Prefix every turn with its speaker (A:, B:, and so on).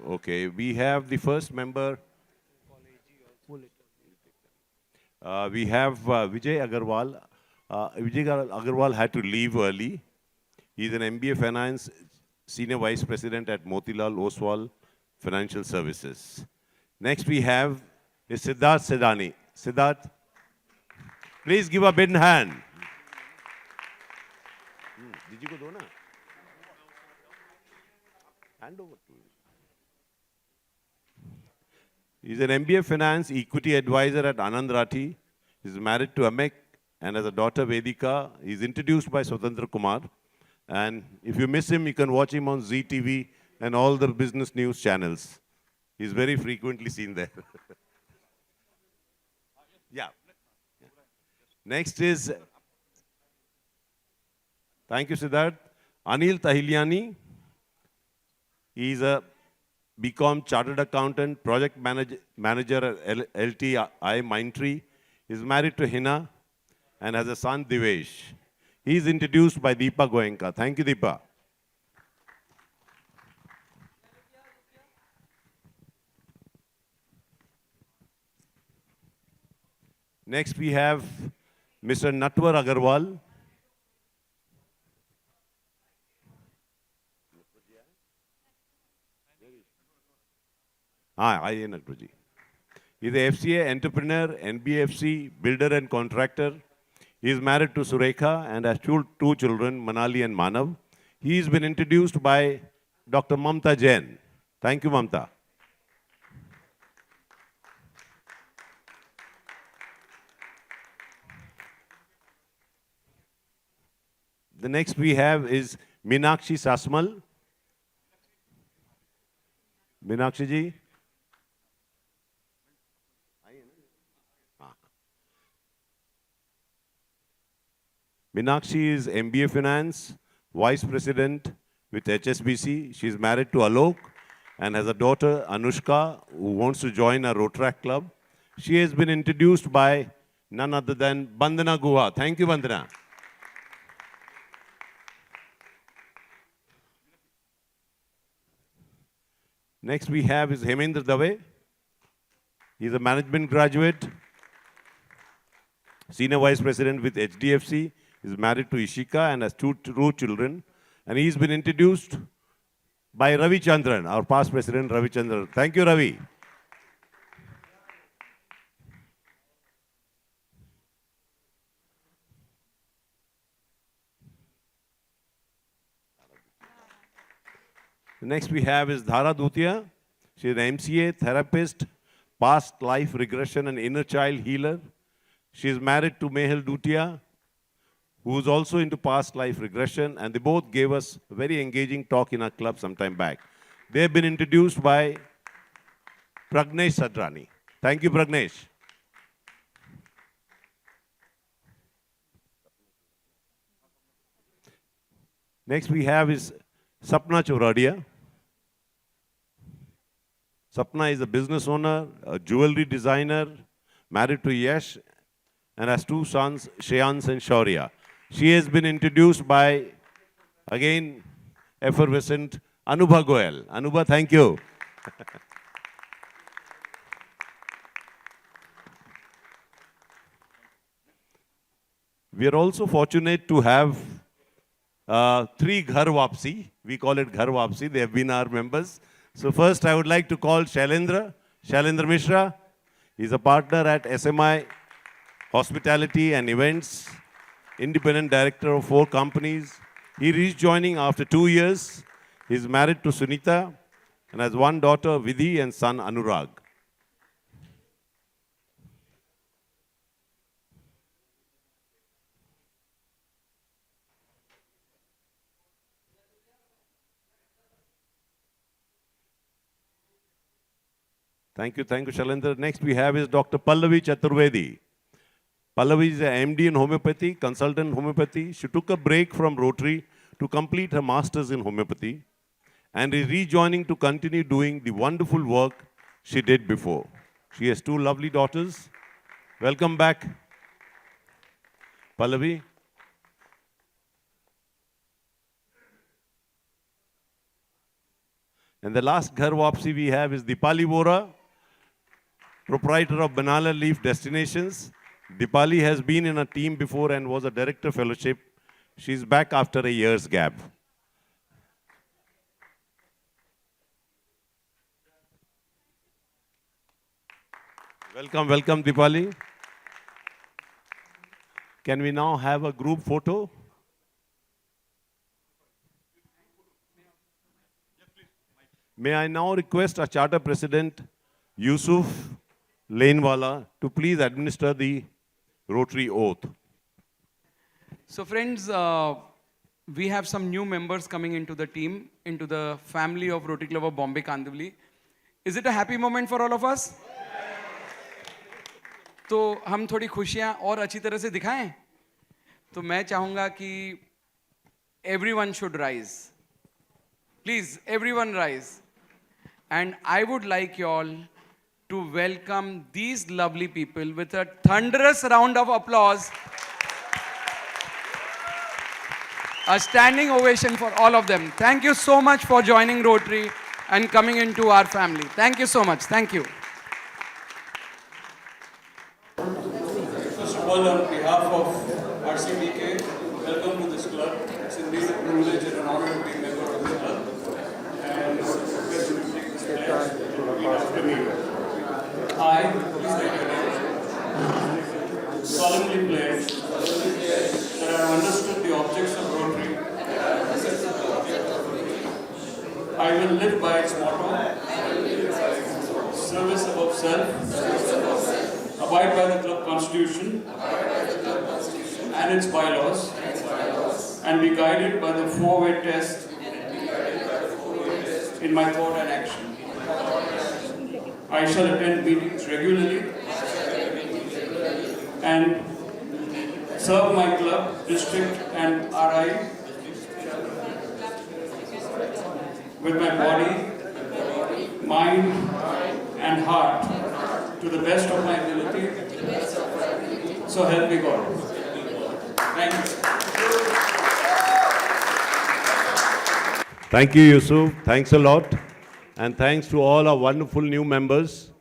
A: Okay, we have the first member. We have Vijay Agarwal. Agarwal had to leave early. He's an MBA Finance Senior Vice President at Motilal Oswal Financial Services. Next we have is Siddharth Sedani. Siddharth, please give a big hand. Did you go do na? Hand over to him. He's an MBA Finance Equity Advisor at Anand Rathi. He's married to Amek and has a daughter Vedika. He's introduced by Swatantra Kumar. And if you miss him, you can watch him on ZTV and all the business news channels. He's very frequently seen there. Yeah. Next is, thank you, Siddharth. Anil Tahiliani. He's a BCom Chartered Accountant, Project Manager at LTI Mindtree. He's married to Hina and has a son, Divesh. He's introduced by Deepa Goenka. Thank you, Deepa. Next, we have Mr. Natwar Agarwal. I am Natwarji. He's a FCA entrepreneur, NBFC, builder and contractor. He is married to Surekha and has two children, Manali and Manav. He's been introduced by Dr. Mamta Jain. Thank you, Mamta. The next we have is Meenakshi Sasmal. Meenakshi ji. Meenakshi is MBA Finance, Vice President with HSBC. She's married to Alok and has a daughter, Anushka, who wants to join our Rotaract Club. She has been introduced by none other than Bandana Guha. Thank you, Bandana. Next we have is Hemendra Dave. He's a management graduate, Senior Vice President with HDFC. He's married to Ishika and has two children. And he's been introduced by Ravi Chandran, our past President Ravi Chandran. Thank you, Ravi. The next we have is Dhara Dhutia. She's an MCA therapist, past life regression and inner child healer. She is married to Mehul Dhutia, who is also into past life regression, and they both gave us a very engaging talk in our club some time back. They have been introduced by Pragnesh Sadrani. Thank you, Pragnesh. Next we have is Sapna Choradia. Sapna is a business owner, a jewelry designer, married to Yash, and has two sons, Shayans and Shaurya. She has been introduced by, again, effervescent Anubha Goel. Anubha, thank you. We are also fortunate to have three Ghar Wapsi. We call it Ghar Wapsi. They have been our members. So first, I would like to call Shailendra Mishra. He's a partner at SMI Hospitality and Events, independent director of 4 companies. He is joining after 2 years. He's married to Sunita and has one daughter, Vidhi, and son, Anurag. Thank you, Shailendra. Next we have is Dr. Pallavi Chaturvedi. Pallavi is an MD in homeopathy, consultant in homeopathy. She took a break from Rotary to complete her master's in homeopathy and is rejoining to continue doing the wonderful work she did before. She has 2 lovely daughters. Welcome back, Pallavi. And the last Ghar Wapsi we have is Dipali Vora, proprietor of Banana Leaf Destinations. Dipali has been in a team before and was a director fellowship. She's back after a year's gap. Welcome, welcome, Dipali. Can we now have a group photo? May I now request our Charter President, Yusuf Lanewala, to please administer the Rotary oath.
B: So friends, we have some new members coming into the team, into the family of Rotary Club of Bombay Kandivali. Is it a happy moment for all of us? तो हम थोड़ी खुशियाँ और अच्छी तरह से दिखाएं? तो मैं चाहूँगा कि everyone should rise. Please, everyone rise. And I would like you all to welcome these lovely people with a thunderous round of applause. A standing ovation for all of them. Thank you so much for joining Rotary and coming into our family. Thank you so much. Thank you.
C: First of all, on behalf of RCBK, welcome to this club. It's indeed a privilege and an honor to be a member of this club. And it's a pleasure to take this pledge. Repeat after me. I, please take your name, solemnly pledge that I have understood the objects of Rotary. I will live by its motto, service above self, abide by the club constitution and its bylaws, and be guided by the four-way test in my thought and action. I shall attend meetings regularly and serve my club, district and RI with my body, mind and heart to the best of my ability. So help me God. Thank you.
A: Thank you, Yusuf. Thanks a lot. And thanks to all our wonderful new members.